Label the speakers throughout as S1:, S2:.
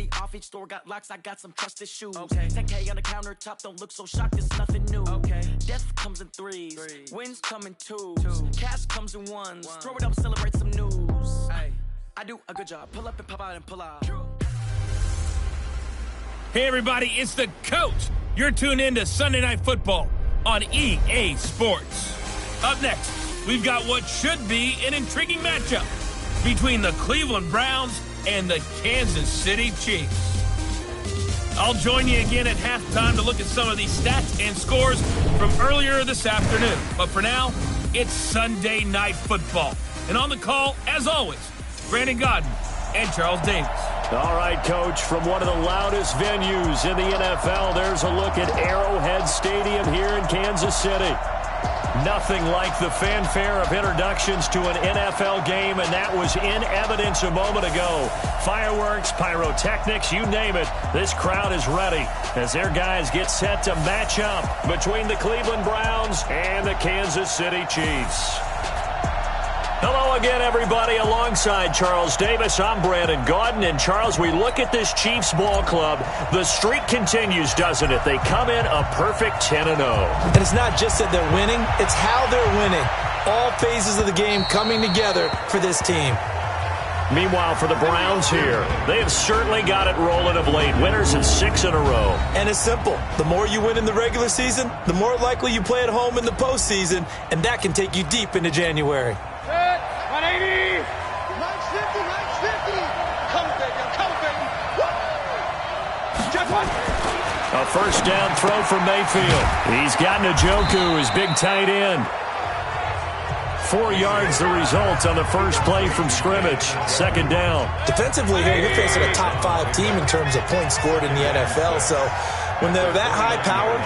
S1: money off each store, got locks, I got some trusted shoes. Okay. 10K on the countertop, don't look so shocked, it's nothing new. Okay. Death comes in threes, wins come in twos, cash comes in ones. Throw it up, celebrate some news. Ay. I do a good job. Pull up and pop out and pull out.
S2: Hey, everybody, it's the coach. You're tuned in to Sunday Night Football on EA Sports. Up next, we've got what should be an intriguing matchup between the Cleveland Browns and the Kansas City Chiefs. I'll join you again at halftime to look at some of these stats and scores from earlier this afternoon. But for now, it's Sunday Night Football. And on the call, as always, Brandon Godden and Charles Davis.
S3: All right, Coach, from one of the loudest venues in the NFL, there's a look at Arrowhead Stadium here in Kansas City. Nothing like the fanfare of introductions to an NFL game, and that was in evidence a moment ago. Fireworks, pyrotechnics, you name it, this crowd is ready as their guys get set to match up between the Cleveland Browns and the Kansas City Chiefs. Hello again, everybody. Alongside Charles Davis, I'm Brandon Godden. And, Charles, we look at this Chiefs ball club. The streak continues, doesn't it? They come in a perfect 10-0.
S4: And it's not just that they're winning, it's how they're winning. All phases of the game coming together for this team.
S3: Meanwhile, for the Browns here, they have certainly got it rolling of late. Winners in 6 in a row.
S4: And it's simple. The more you win in the regular season, the more likely you play at home in the postseason, and that can take you deep into January.
S5: 180! 950! Come, baby, come, baby! Just one!
S3: A first down throw for Mayfield. He's got Njoku, his big tight end. 4 yards the result on the first play from scrimmage. Second down.
S4: Defensively here, you're facing a top 5 team in terms of points scored in the NFL, so when they're that high-powered,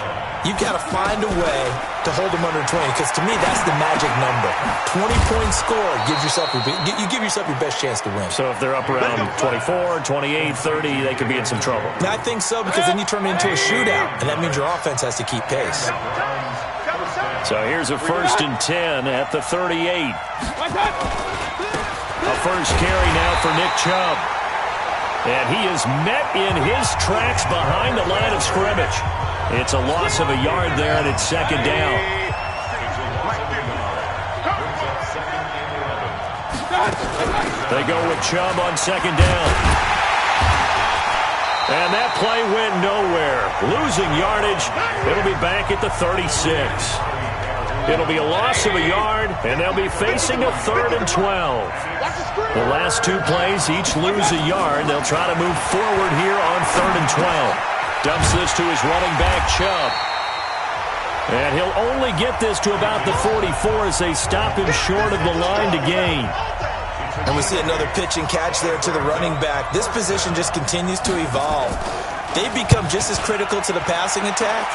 S4: you've got to find a way to hold them under 20, because to me, that's the magic number. 20-point score, you give yourself your best chance to win.
S3: So if they're up around 24, 28, 30, they could be in some trouble.
S4: I think so, because then you turn it into a shootout, and that means your offense has to keep pace.
S3: So here's a 1st and 10 at the 38. A first carry now for Nick Chubb. And he is met in his tracks behind the line of scrimmage. It's a loss of a yard there, and it's second down. They go with Chubb on second down. And that play went nowhere. Losing yardage. It'll be back at the 36. It'll be a loss of a yard, and they'll be facing a 3rd and 12. The last 2 plays each lose a yard. They'll try to move forward here on 3rd and 12. Dumps this to his running back, Chubb. And he'll only get this to about the 44 as they stop him short of the line to gain.
S4: And we see another pitch and catch there to the running back. This position just continues to evolve. They've become just as critical to the passing attack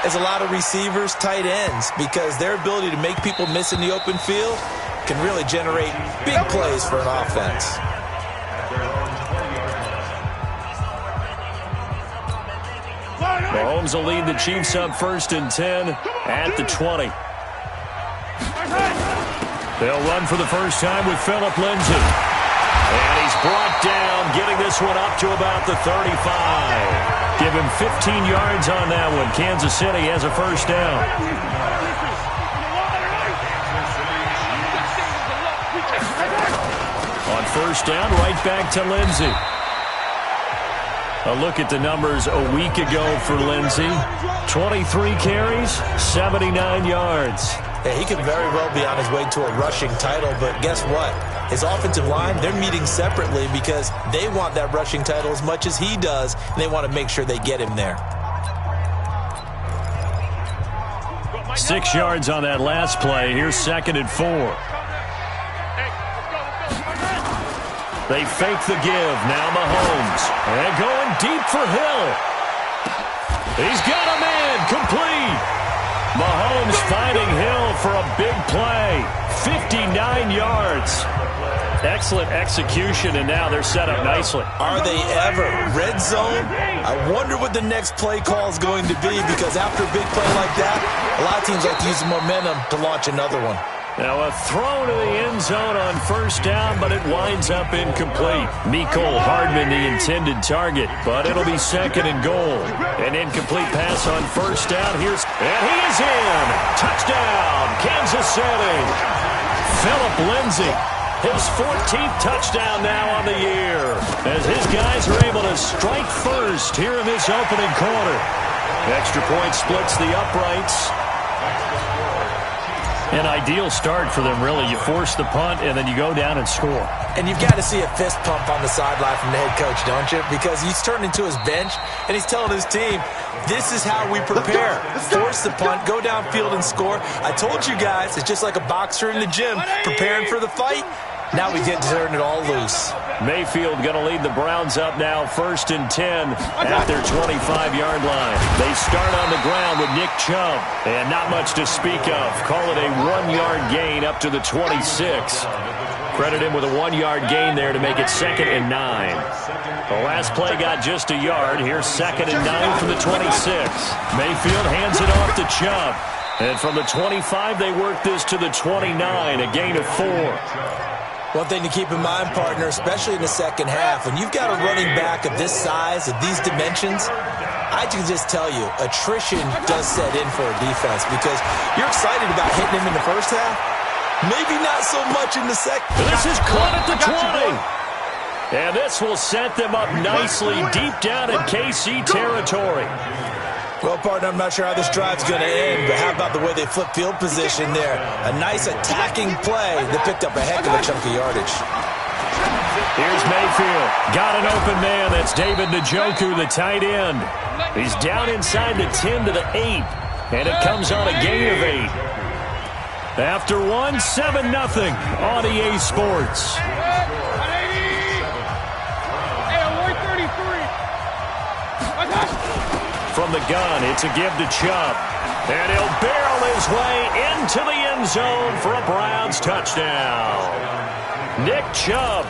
S4: as a lot of receivers, tight ends, because their ability to make people miss in the open field can really generate big plays for an offense.
S3: Mahomes will lead the Chiefs up 1st and 10 at the 20. They'll run for the first time with Phillip Lindsay. And he's brought down, getting this one up to about the 35. Give him 15 yards on that one. Kansas City has a first down. On first down, right back to Lindsay. A look at the numbers a week ago for Lindsay. 23 carries, 79 yards.
S4: Yeah, he could very well be on his way to a rushing title, but guess what? His offensive line, they're meeting separately because they want that rushing title as much as he does, and they want to make sure they get him there.
S3: 6 yards on that last play. Here's 2nd and 4. They fake the give. Now Mahomes. And going deep for Hill. He's got a man. Complete. Mahomes finding Hill for a big play. 59 yards. Excellent execution, and now they're set up nicely.
S4: Are they ever? Red zone? I wonder what the next play call is going to be, because after a big play like that, a lot of teams like to use the momentum to launch another one.
S3: Now a throw to the end zone on first down, but it winds up incomplete. Mecole Hardman the intended target, but it'll be second and goal. An incomplete pass on first down. And he is in. Touchdown, Kansas City. Phillip Lindsay, his 14th touchdown now on the year, as his guys are able to strike first here in this opening quarter. Extra point splits the uprights. An ideal start for them, really. You force the punt, and then you go down and score.
S4: And you've got to see a fist pump on the sideline from the head coach, don't you? Because he's turned into his bench, and he's telling his team, this is how we prepare. Force the punt, go downfield and score. I told you guys, it's just like a boxer in the gym preparing for the fight. Now we get to turn it all loose.
S3: Mayfield going to lead the Browns up now, 1st and 10 at their 25-yard line. They start on the ground with Nick Chubb, and not much to speak of. Call it a 1-yard gain up to the 26. Credit him with a 1-yard gain there to make it 2nd and 9. The last play got just a yard. Here's 2nd and 9 from the 26. Mayfield hands it off to Chubb. And from the 25, they work this to the 29, a gain of 4.
S4: One thing to keep in mind, partner, especially in the second half, when you've got a running back of this size, of these dimensions, I can just tell you, attrition does set in for a defense because you're excited about hitting him in the first half. Maybe not so much in the second.
S3: This is caught at the 20. And this will set them up nicely deep down in KC territory.
S4: Well, partner, I'm not sure how this drive's going to end, but how about the way they flip field position there? A nice attacking play that picked up a heck of a chunk of yardage.
S3: Here's Mayfield. Got an open man. That's David Njoku, the tight end. He's down inside the 10 to the 8, and it comes on a gain of 8. After 1, 7-0 on EA Sports. From the gun, it's a give to Chubb. And he'll barrel his way into the end zone for a Browns touchdown. Nick Chubb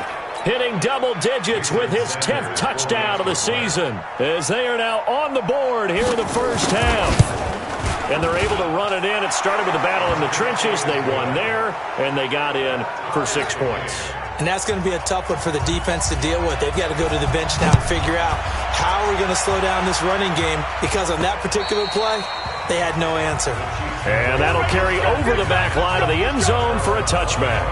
S3: hitting double digits with his 10th touchdown of the season, as they are now on the board here in the first half. And they're able to run it in. It started with a battle in the trenches. They won there, and they got in for 6 points.
S4: And that's going to be a tough one for the defense to deal with. They've got to go to the bench now and figure out how are we going to slow down this running game, because on that particular play, they had no answer.
S3: And that'll carry over the back line of the end zone for a touchback.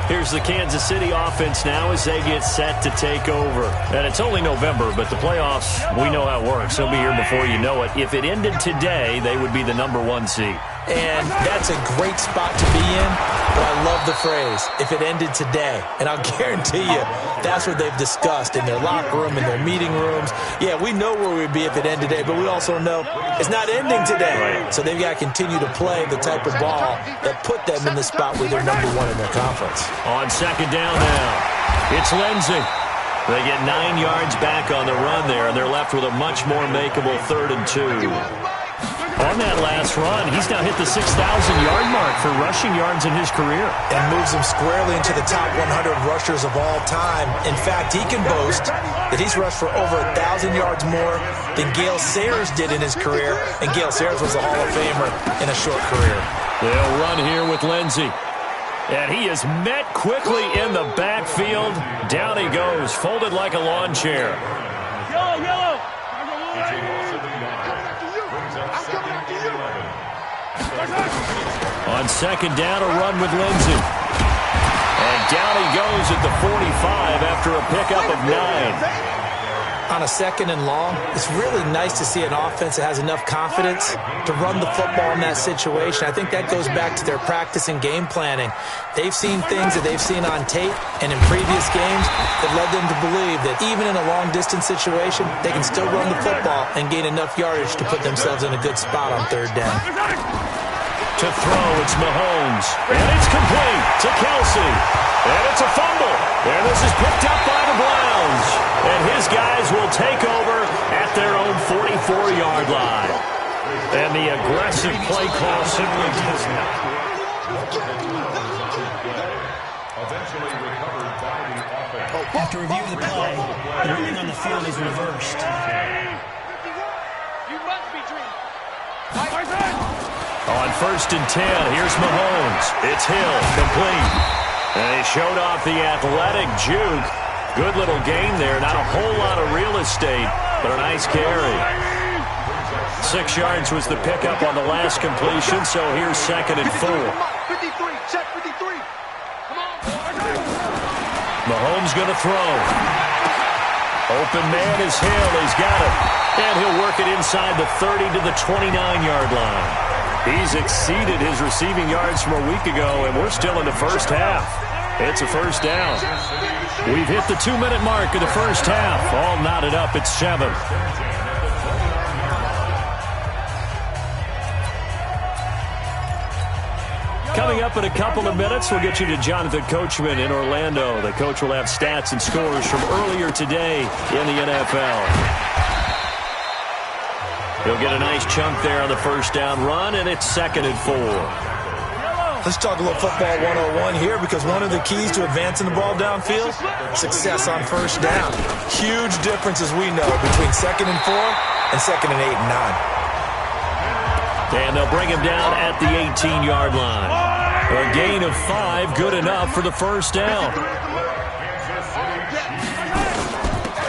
S3: Here's the Kansas City offense now as they get set to take over. And it's only November, but the playoffs, we know how it works. They'll be here before you know it. If it ended today, they would be the #1 seed.
S4: And that's a great spot to be in, but I love the phrase, if it ended today. And I'll guarantee you, that's what they've discussed in their locker room, in their meeting rooms. Yeah, we know where we'd be if it ended today, but we also know it's not ending today. Right. So they've got to continue to play the type of ball that put them in the spot where they're #1 in their conference.
S3: On second down now, it's Lindsay. They get 9 yards back on the run there, and they're left with a much more makeable 3rd and 2. On that last run, he's now hit the 6,000-yard mark for rushing yards in his career.
S4: And moves him squarely into the top 100 rushers of all time. In fact, he can boast that he's rushed for over 1,000 yards more than Gale Sayers did in his career. And Gale Sayers was a Hall of Famer in a short career.
S3: They'll run here with Lindsay. And he is met quickly in the backfield. Down he goes, folded like a lawn chair.
S5: Yellow, yellow.
S3: On second down, a run with Lindsay. And down he goes at the 45 after a pickup of 9.
S4: On a 2nd and long, it's really nice to see an offense that has enough confidence to run the football in that situation. I think that goes back to their practice and game planning. They've seen things that they've seen on tape and in previous games that led them to believe that even in a long-distance situation, they can still run the football and gain enough yardage to put themselves in a good spot on 3rd down.
S3: To throw, it's Mahomes. And it's complete to Kelsey. And it's a fumble. And this is picked up by the Browns. And his guys will take over at their own 44-yard line. And the aggressive play call simply does not.
S6: After review of the play, everything on the field is reversed.
S5: You must be dreaming.
S3: On 1st and 10, here's Mahomes. It's Hill, complete. And he showed off the athletic juke. Good little game there. Not a whole lot of real estate, but a nice carry. 6 yards was the pickup on the last completion, so here's 2nd and 4.
S5: 53, check 53. Come on.
S3: Mahomes going to throw. Open man is Hill. He's got it. And he'll work it inside the 30 to the 29-yard line. He's exceeded his receiving yards from a week ago, and we're still in the first half. It's a first down. We've hit the 2-minute mark of the first half. All knotted up at 7. Coming up in a couple of minutes, we'll get you to Jonathan Coachman in Orlando. The coach will have stats and scores from earlier today in the NFL. He'll get a nice chunk there on the first down run, and it's 2nd and 4.
S4: Let's talk a little football 101 here, because one of the keys to advancing the ball downfield, success on first down. Huge difference, as we know, between 2nd and 4 and 2nd and 8 and 9.
S3: And they'll bring him down at the 18-yard line. A gain of 5, good enough for the first down.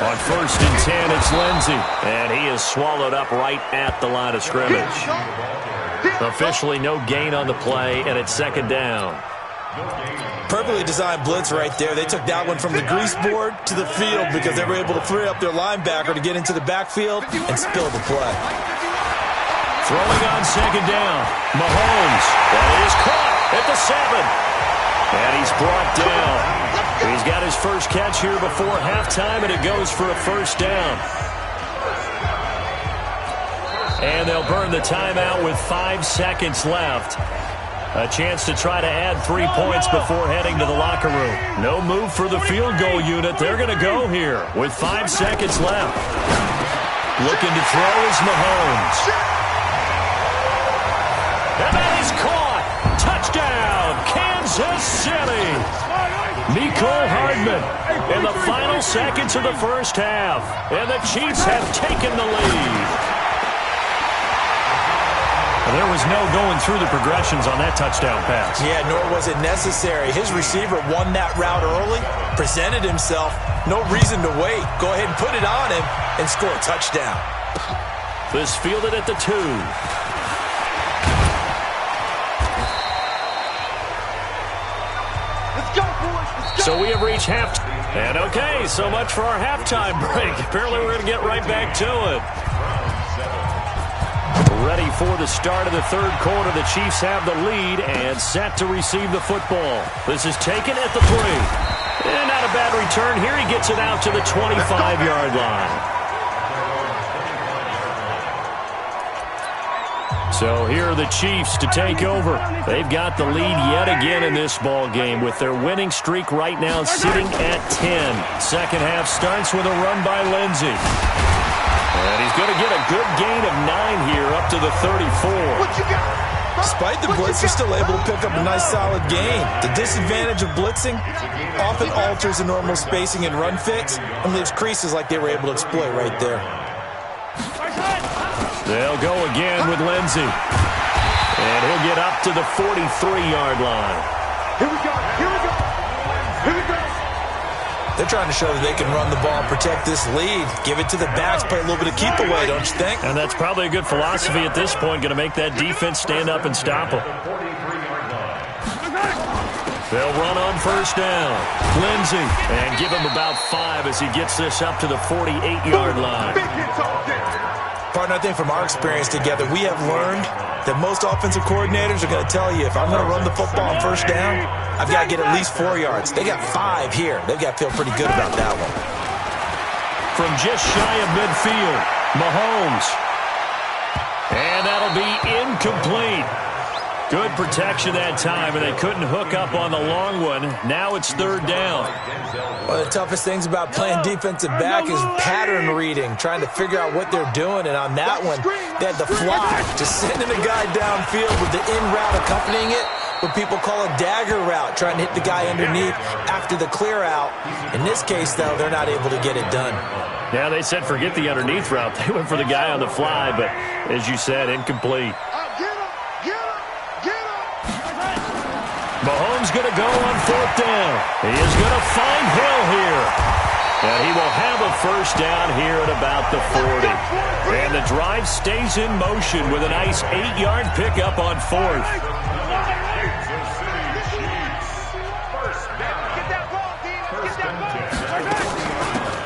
S3: On 1st and 10, it's Lindsey. And he is swallowed up right at the line of scrimmage. Officially no gain on the play, and it's 2nd down.
S4: Perfectly designed blitz right there. They took that one from the grease board to the field because they were able to free up their linebacker to get into the backfield and spill the play.
S3: Throwing on 2nd down, Mahomes. That is caught at the 7. And he's brought down. He's got his first catch here before halftime, and it goes for a first down. And they'll burn the timeout with 5 seconds left. A chance to try to add 3 points before heading to the locker room. No move for the field goal unit. They're going to go here with 5 seconds left. Looking to throw is Mahomes. And that is caught. Touchdown, Kansas City. Nicole Hardman in the final seconds of the first half. And the Chiefs have taken the lead. There was no going through the progressions on that touchdown pass.
S4: Yeah, nor was it necessary. His receiver won that route early, presented himself. No reason to wait. Go ahead and put it on him and score a touchdown.
S3: This fielded at the 2. So we have reached halftime. And okay, so much for our halftime break. Apparently we're going to get right back to it. Ready for the start of the third quarter. The Chiefs have the lead and set to receive the football. This is taken at the 3. And not a bad return here. He gets it out to the 25-yard line. So here are the Chiefs to take over. They've got the lead yet again in this ball game with their winning streak right now sitting at 10. Second half starts with a run by Lindsey. And he's going to get a good gain of 9 here up to the 34.
S4: Despite the blitz, they're still able to pick up a nice solid gain. The disadvantage of blitzing often alters the normal spacing and run fits and leaves creases like they were able to exploit right there.
S3: They'll go again with Lindsey. And he'll get up to the 43-yard line.
S5: Here we go. Here we go. Here we go.
S4: They're trying to show that they can run the ball and protect this lead. Give it to the backs, play a little bit of keep away, don't you think?
S3: And that's probably a good philosophy at this point, going to make that defense stand up and stop them. They'll run on first down. Lindsey, and give him about 5 as he gets this up to the 48-yard line.
S4: Partner, I think from our experience together, we have learned that most offensive coordinators are going to tell you, if I'm going to run the football on first down, I've got to get at least 4 yards. They got 5 here. They've got to feel pretty good about that one.
S3: From just shy of midfield, Mahomes. And that'll be incomplete. Good protection that time, and they couldn't hook up on the long one. Now it's third down.
S4: One of the toughest things about playing defensive back is pattern reading, trying to figure out what they're doing. And on that one, they had the fly, just sending a guy downfield with the in route accompanying it, what people call a dagger route, trying to hit the guy underneath after the clear out. In this case, though, they're not able to get it done.
S3: Yeah, they said forget the underneath route. They went for the guy on the fly, but as you said, incomplete.
S5: Get him! Get him!
S3: Mahomes going to go on 4th down. He is going to find Hill here. And he will have a first down here at about the 40. And the drive stays in motion with a nice 8-yard pickup on 4th.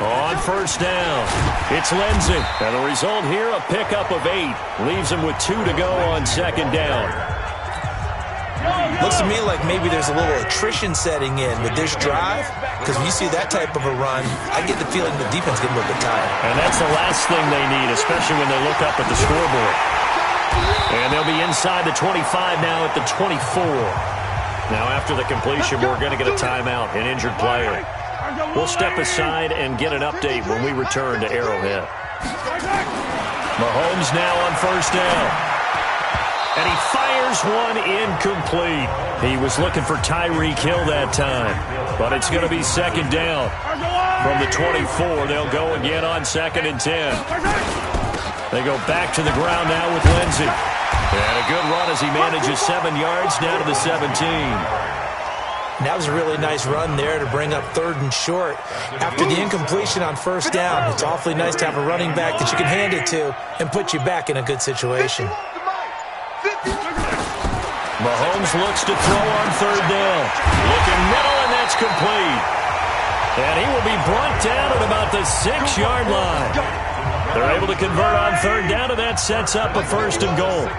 S3: On 1st down, it's Lindsey. And the result here, a pickup of 8. Leaves him with 2 to go on 2nd down.
S4: Looks to me like maybe there's a little attrition setting in with this drive, because when you see that type of a run, I get the feeling the defense getting a little bit tired.
S3: And that's the last thing they need, especially when they look up at the scoreboard. And they'll be inside the 25 now at the 24. Now after the completion, we're going to get a timeout, an injured player. We'll step aside and get an update when we return to Arrowhead. Mahomes now on 1st down. And he fires one incomplete. He was looking for Tyreek Hill that time. But it's going to be 2nd down. From the 24, they'll go again on 2nd and 10. They go back to the ground now with Lindsey. And a good run as he manages 7 yards down to the 17.
S4: That was a really nice run there to bring up 3rd and short. After the incompletion on 1st down, it's awfully nice to have a running back that you can hand it to and put you back in a good situation.
S3: Mahomes looks to throw on 3rd down. Looking middle, and that's complete. And he will be brought down at about the 6-yard line. They're able to convert on 3rd down, and that sets up a 1st and goal.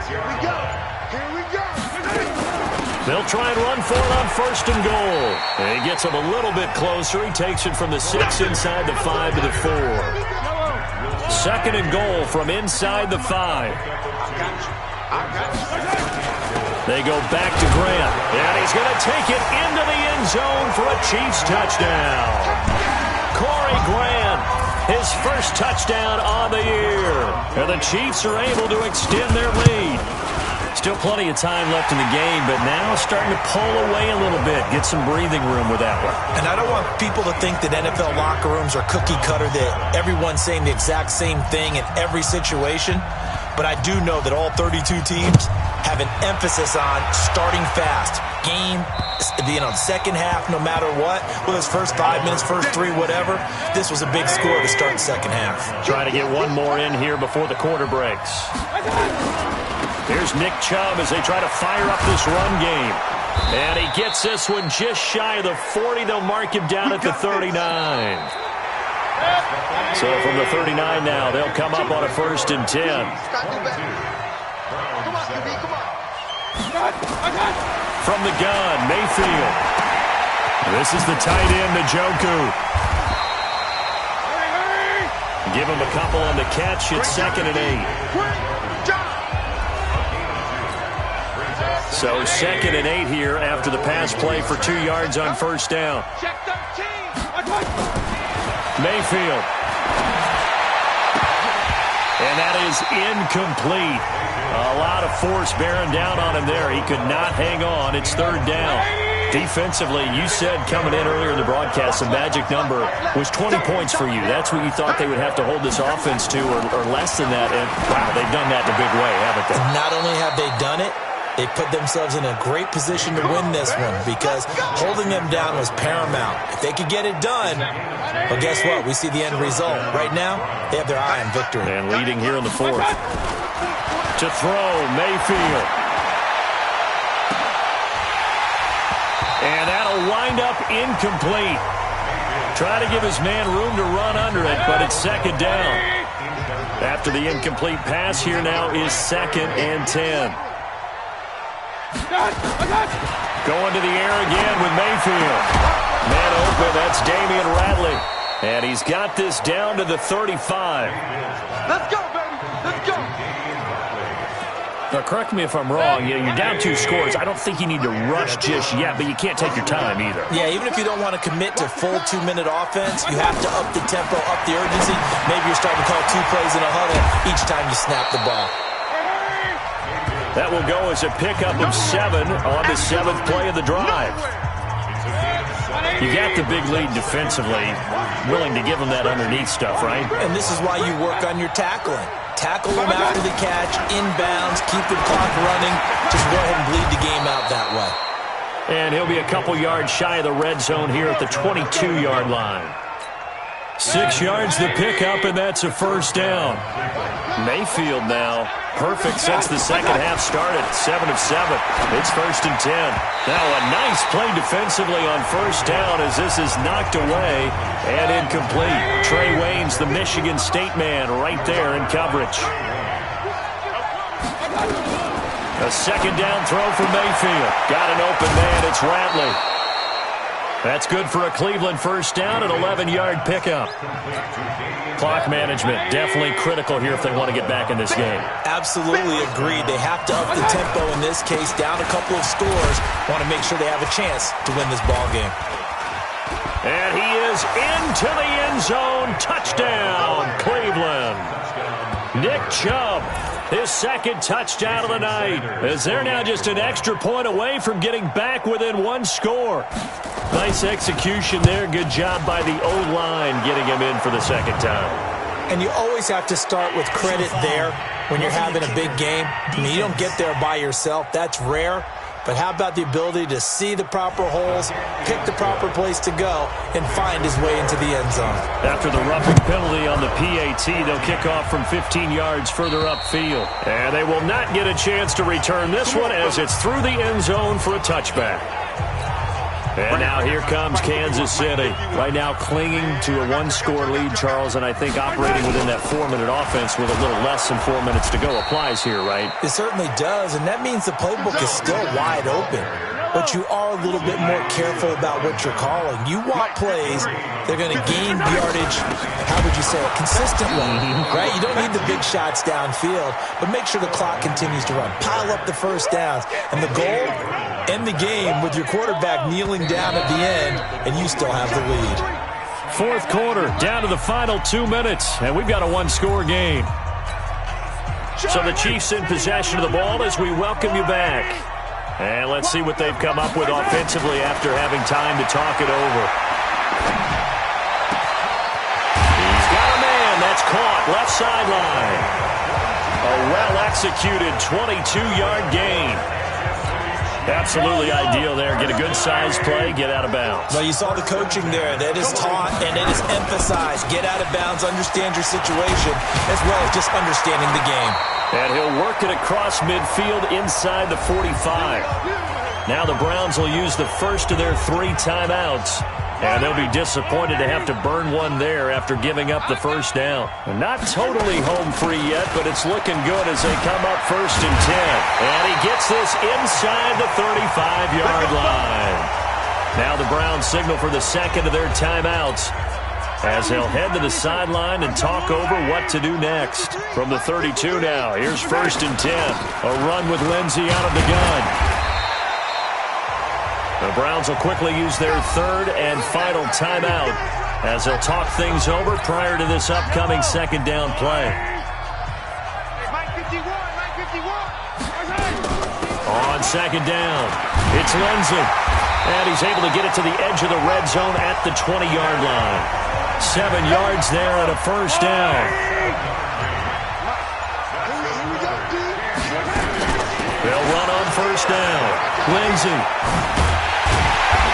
S3: They'll try and run for it on 1st and goal. And he gets him a little bit closer. He takes it from the 6 inside the 5 to the 4. 2nd and goal from inside the 5. They go back to Grant, and he's going to take it into the end zone for a Chiefs touchdown. Corey Grant, his first touchdown on the year. And the Chiefs are able to extend their lead. Still plenty of time left in the game, but now starting to pull away a little bit, get some breathing room with that one.
S4: And I don't want people to think that NFL locker rooms are cookie cutter, that everyone's saying the exact same thing in every situation. But I do know that all 32 teams have an emphasis on starting fast. Game, second half, no matter what. Whether it's first 5 minutes, first 3, whatever. This was a big score to start the second half.
S3: Trying to get one more in here before the quarter breaks. Here's Nick Chubb as they try to fire up this run game. And he gets this one just shy of the 40. They'll mark him down at the 39. So from the 39 now, they'll come up on a 1st and 10. From the gun, Mayfield. This is the tight end, Njoku. Give him a couple on the catch. It's 2nd and 8. So 2nd and 8 here after the pass play for 2 yards on 1st down. Mayfield. And that is incomplete. A lot of force bearing down on him there. He could not hang on. It's 3rd down. Defensively, you said coming in earlier in the broadcast, the magic number was 20 points for you. That's what you thought they would have to hold this offense to, or less than that. And, wow, they've done that in a big way, haven't they?
S4: Not only have they done it, they put themselves in a great position to win this one because holding them down was paramount. If they could get it done, well, guess what? We see the end result. Right now, they have their eye on victory.
S3: And leading here in the 4th. To throw, Mayfield. And that'll wind up incomplete. Try to give his man room to run under it, but it's 2nd down. After the incomplete pass, here now is 2nd and 10. Going to the air again with Mayfield. Man open, that's Damian Radley. And he's got this down to the 35.
S5: Let's go, baby. Let's go.
S3: Now, correct me if I'm wrong. You're down 2 scores. I don't think you need to rush just yet, but you can't take your time either.
S4: Yeah, even if you don't want to commit to full 2-minute offense, you have to up the tempo, up the urgency. Maybe you're starting to call 2 plays in a huddle each time you snap the ball.
S3: That will go as a pickup of 7 on the 7th play of the drive. You got the big lead defensively, willing to give them that underneath stuff, right?
S4: And this is why you work on your tackling. Tackle them after the catch, inbounds, keep the clock running. Just go ahead and bleed the game out that way.
S3: And he'll be a couple yards shy of the red zone here at the 22-yard line. 6 yards the pickup, and that's a first down. Mayfield now perfect since the second half started. 7 of 7. It's 1st and 10. Now a nice play defensively on first down as this is knocked away and incomplete. Trey Waynes, the Michigan State man, right there in coverage. A second down throw for Mayfield. Got an open man. It's Ratley. That's good for a Cleveland first down, an 11-yard pickup. Clock management definitely critical here if they want to get back in this game.
S4: Absolutely agreed. They have to up the tempo in this case, down a couple of scores. Want to make sure they have a chance to win this ball game.
S3: And he is into the end zone. Touchdown, Cleveland. Nick Chubb, his second touchdown of the night, as they're now just an extra point away from getting back within one score. Nice execution there. Good job by the O-line getting him in for the second time.
S4: And you always have to start with credit there when you're having a big game. I mean, you don't get there by yourself. That's rare. But how about the ability to see the proper holes, pick the proper place to go, and find his way into the end zone?
S3: After the roughing penalty on the PAT, they'll kick off from 15 yards further upfield. And they will not get a chance to return this one as it's through the end zone for a touchback. And now here comes Kansas City. Right now clinging to a one-score lead, Charles, and I think operating within that 4-minute offense with a little less than 4 minutes to go applies here, right?
S4: It certainly does, and that means the playbook is still wide open. But you are a little bit more careful about what you're calling. You want plays, they're going to gain yardage, how would you say it, consistently, right? You don't need the big shots downfield, but make sure the clock continues to run. Pile up the first downs. And the goal, end the game with your quarterback kneeling down at the end, and you still have the lead.
S3: Fourth quarter, down to the final 2 minutes, and we've got a one-score game. So the Chiefs in possession of the ball as we welcome you back. And let's see what they've come up with offensively after having time to talk it over. He's got a man. That's caught. Left sideline. A well-executed 22-yard gain. Absolutely ideal there. Get a good size play, get out of bounds.
S4: Well, you saw the coaching there. That is taught and it is emphasized. Get out of bounds, understand your situation, as well as just understanding the game.
S3: And he'll work it across midfield inside the 45. Now the Browns will use the first of their 3 timeouts. And they'll be disappointed to have to burn one there after giving up the first down. Not totally home free yet, but it's looking good as they come up 1st and 10. And he gets this inside the 35-yard line. Now the Browns signal for the second of their timeouts as they'll head to the sideline and talk over what to do next. From the 32 now, here's 1st and 10. A run with Lindsey out of the gun. The Browns will quickly use their 3rd and final timeout as they'll talk things over prior to this upcoming second down play. On second down, it's Lindsey. And he's able to get it to the edge of the red zone at the 20-yard line. 7 yards there and a first down. They'll run on first down. Lindsey.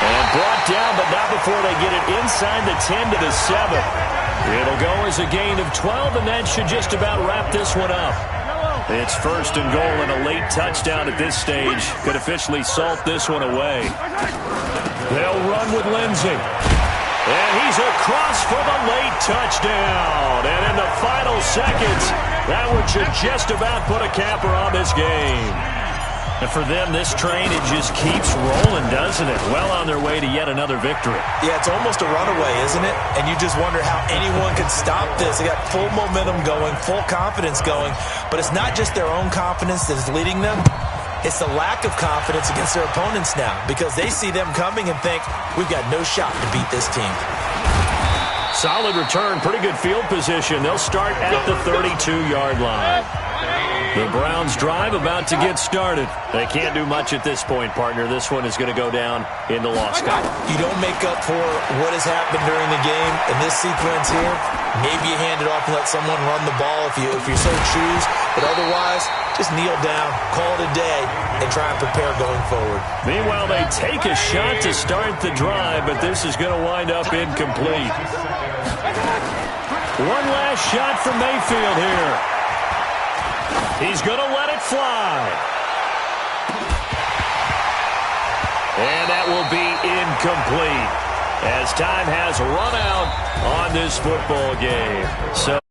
S3: And brought down, but not before they get it inside the 10 to the 7. It'll go as a gain of 12, and that should just about wrap this one up. It's 1st and goal, and a late touchdown at this stage could officially salt this one away. They'll run with Lindsey. And he's across for the late touchdown. And in the final seconds, that one should just about put a capper on this game. And for them, this train, it just keeps rolling, doesn't it? Well on their way to yet another victory.
S4: Yeah, it's almost a runaway, isn't it? And you just wonder how anyone could stop this. They got full momentum going, full confidence going. But it's not just their own confidence that is leading them. It's the lack of confidence against their opponents now because they see them coming and think, we've got no shot to beat this team.
S3: Solid return, pretty good field position. They'll start at the 32-yard line. The Browns drive about to get started. They can't do much at this point, partner. This one is going to go down in the loss column.
S4: You don't make up for what has happened during the game in this sequence here. Maybe you hand it off and let someone run the ball if you so choose. But otherwise, just kneel down, call it a day, and try and prepare going forward.
S3: Meanwhile, they take a shot to start the drive, but this is going to wind up incomplete. One last shot from Mayfield here. He's going to let it fly. And that will be incomplete as time has run out on this football game. So